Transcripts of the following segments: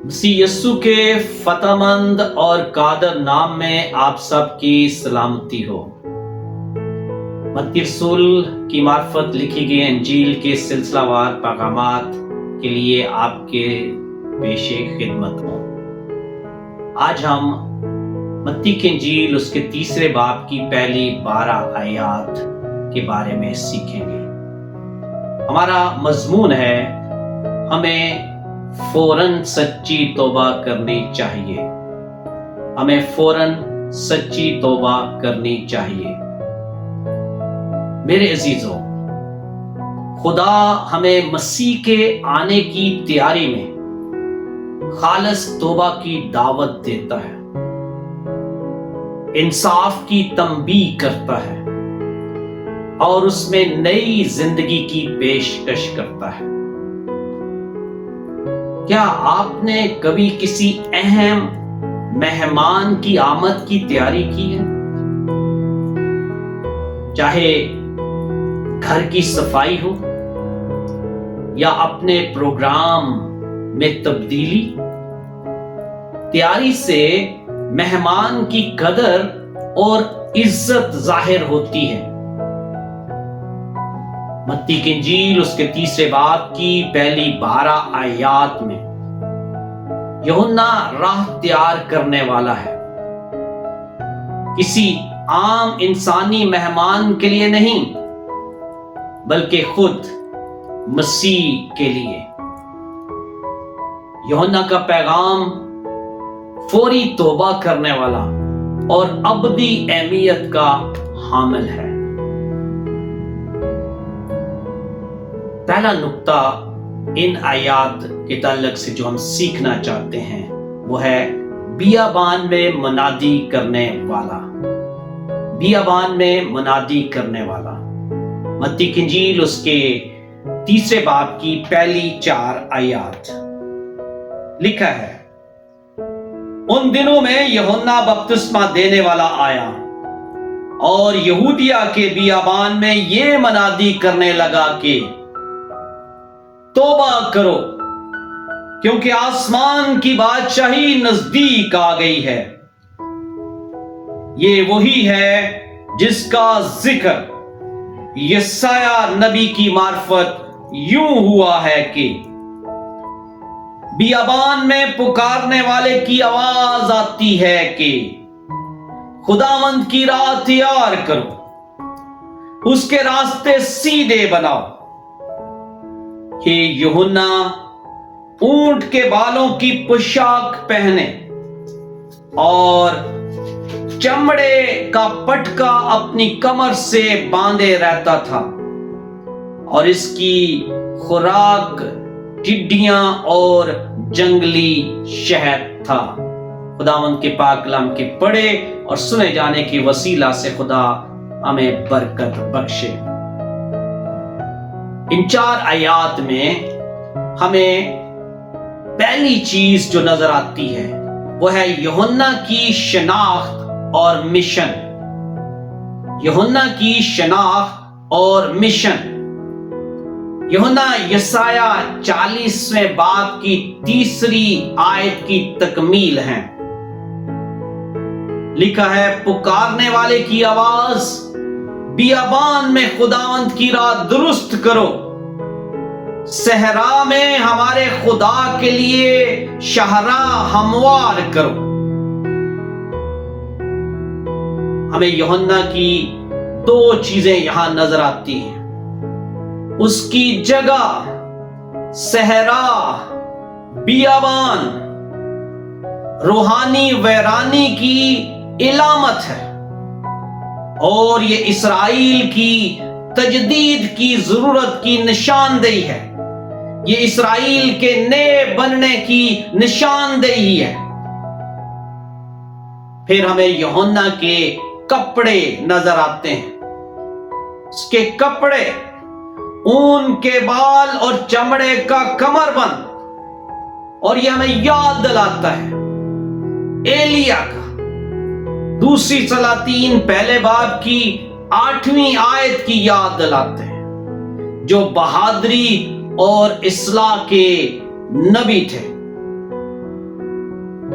مسیح یسوع کے فتح مند اور قادر نام میں آپ سب کی سلامتی ہو۔ متی رسول کی معرفت لکھی گئی انجیل کے سلسلہ وار پیغامات کے لیے آپ کے پیش خدمت ہوں۔ آج ہم متی کی انجیل اس کے تیسرے باب کی پہلی 12 آیات کے بارے میں سیکھیں گے۔ ہمارا مضمون ہے ہمیں فوراً سچی توبہ کرنی چاہیے۔ ہمیں فوراً سچی توبہ کرنی چاہیے۔ میرے عزیزوں، خدا ہمیں مسیح کے آنے کی تیاری میں خالص توبہ کی دعوت دیتا ہے، انصاف کی تنبیہ کرتا ہے اور اس میں نئی زندگی کی پیشکش کرتا ہے۔ کیا آپ نے کبھی کسی اہم مہمان کی آمد کی تیاری کی ہے؟ چاہے گھر کی صفائی ہو یا اپنے پروگرام میں تبدیلی، تیاری سے مہمان کی قدر اور عزت ظاہر ہوتی ہے۔ متی کی انجیل اس کے تیسرے باب کی پہلی 12 آیات میں یوحنا راہ تیار کرنے والا ہے، کسی عام انسانی مہمان کے لیے نہیں بلکہ خود مسیح کے لیے۔ یوحنا کا پیغام فوری توبہ کرنے والا اور ابدی اہمیت کا حامل ہے۔ پہلا نقطہ ان آیات کے تعلق سے جو ہم سیکھنا چاہتے ہیں وہ ہے بیابان میں منادی کرنے والا۔ بیابان میں منادی کرنے والا۔ متی کی انجیل اس کے تیسرے باب کی پہلی 4 آیات لکھا ہے، ان دنوں میں یوحنا بپتسمہ دینے والا آیا اور یہودیہ کے بیابان میں یہ منادی کرنے لگا کہ توبہ کرو کیونکہ آسمان کی بادشاہی نزدیک آ گئی ہے۔ یہ وہی ہے جس کا ذکر یسایہ نبی کی معرفت یوں ہوا ہے کہ بیابان میں پکارنے والے کی آواز آتی ہے کہ خداوند کی راہ تیار کرو، اس کے راستے سیدھے بناؤ۔ کہ یوحنا اونٹ کے بالوں کی پوشاک پہنے اور چمڑے کا پٹکا اپنی کمر سے باندھے رہتا تھا اور اس کی خوراک ٹڈیاں اور جنگلی شہد تھا۔ خداوند کے پاک کلام کے پڑھے اور سنے جانے کی وسیلہ سے خدا ہمیں برکت بخشے۔ ان 4 آیات میں ہمیں پہلی چیز جو نظر آتی ہے وہ ہے یوحنا کی شناخت اور مشن۔ یوحنا کی شناخت اور مشن۔ یوحنا یسایہ 40ویں باب کی 3 آیت کی تکمیل ہے۔ لکھا ہے، پکارنے والے کی آواز، بیابان میں خداوند کی راہ درست کرو، صحرا میں ہمارے خدا کے لیے شاہراہ ہموار کرو۔ ہمیں یوحنا کی 2 چیزیں یہاں نظر آتی ہیں، اس کی جگہ صحرا، بیابان روحانی ویرانی کی علامت ہے اور یہ اسرائیل کی تجدید کی ضرورت کی نشاندہی ہے۔ یہ اسرائیل کے نئے بننے کی نشاندہی ہے۔ پھر ہمیں یوحنا کے کپڑے نظر آتے ہیں۔ اس کے کپڑے اون کے بال اور چمڑے کا کمر بند، اور یہ ہمیں یاد دلاتا ہے ایلیا کا۔ دوسری سلاطین پہلے باب کی 8ویں آیت کی یاد دلاتے ہیں، جو بہادری اور اصلاح کے نبی تھے۔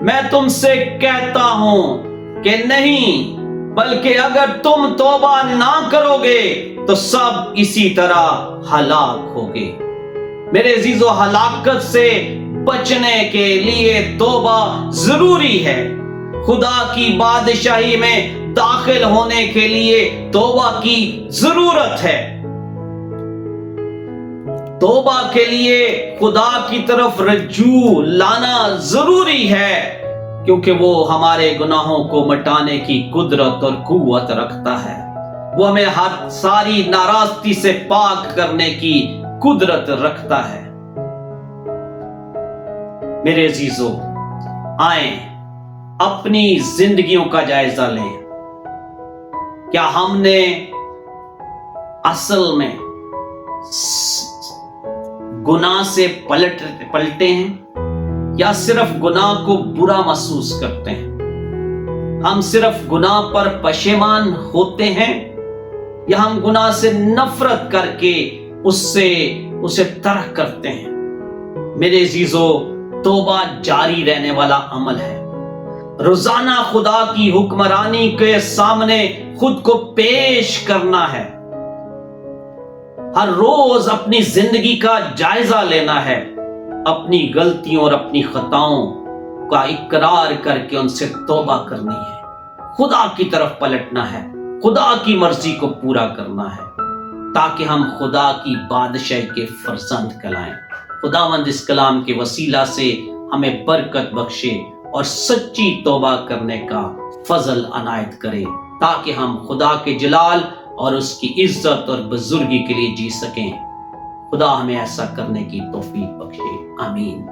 میں تم سے کہتا ہوں کہ نہیں، بلکہ اگر تم توبہ نہ کرو گے تو سب اسی طرح ہلاک ہوگے۔ میرے عزیزو، ہلاکت سے بچنے کے لیے توبہ ضروری ہے۔ خدا کی بادشاہی میں داخل ہونے کے لیے توبہ کی ضرورت ہے۔ توبہ کے لیے خدا کی طرف رجوع لانا ضروری ہے، کیونکہ وہ ہمارے گناہوں کو مٹانے کی قدرت اور قوت رکھتا ہے۔ وہ ہمیں ہر ساری ناراستی سے پاک کرنے کی قدرت رکھتا ہے۔ میرے عزیزو، آئیں اپنی زندگیوں کا جائزہ لیں۔ کیا ہم نے اصل میں گناہ سے پلٹے ہیں، یا صرف گناہ کو برا محسوس کرتے ہیں؟ ہم صرف گناہ پر پشیمان ہوتے ہیں، یا ہم گناہ سے نفرت کر کے اسے ترک کرتے ہیں؟ میرے عزیزو، توبہ جاری رہنے والا عمل ہے۔ روزانہ خدا کی حکمرانی کے سامنے خود کو پیش کرنا ہے۔ ہر روز اپنی زندگی کا جائزہ لینا ہے، اپنی غلطیوں اور اپنی خطاؤں کا اقرار کر کے ان سے توبہ کرنی ہے، خدا کی طرف پلٹنا ہے، خدا کی مرضی کو پورا کرنا ہے، تاکہ ہم خدا کی بادشاہی کے فرزند کہلائیں۔ خداوند اس کلام کے وسیلہ سے ہمیں برکت بخشے اور سچی توبہ کرنے کا فضل عنایت کرے، تاکہ ہم خدا کے جلال اور اس کی عزت اور بزرگی کے لیے جی سکیں۔ خدا ہمیں ایسا کرنے کی توفیق بخشے، آمین۔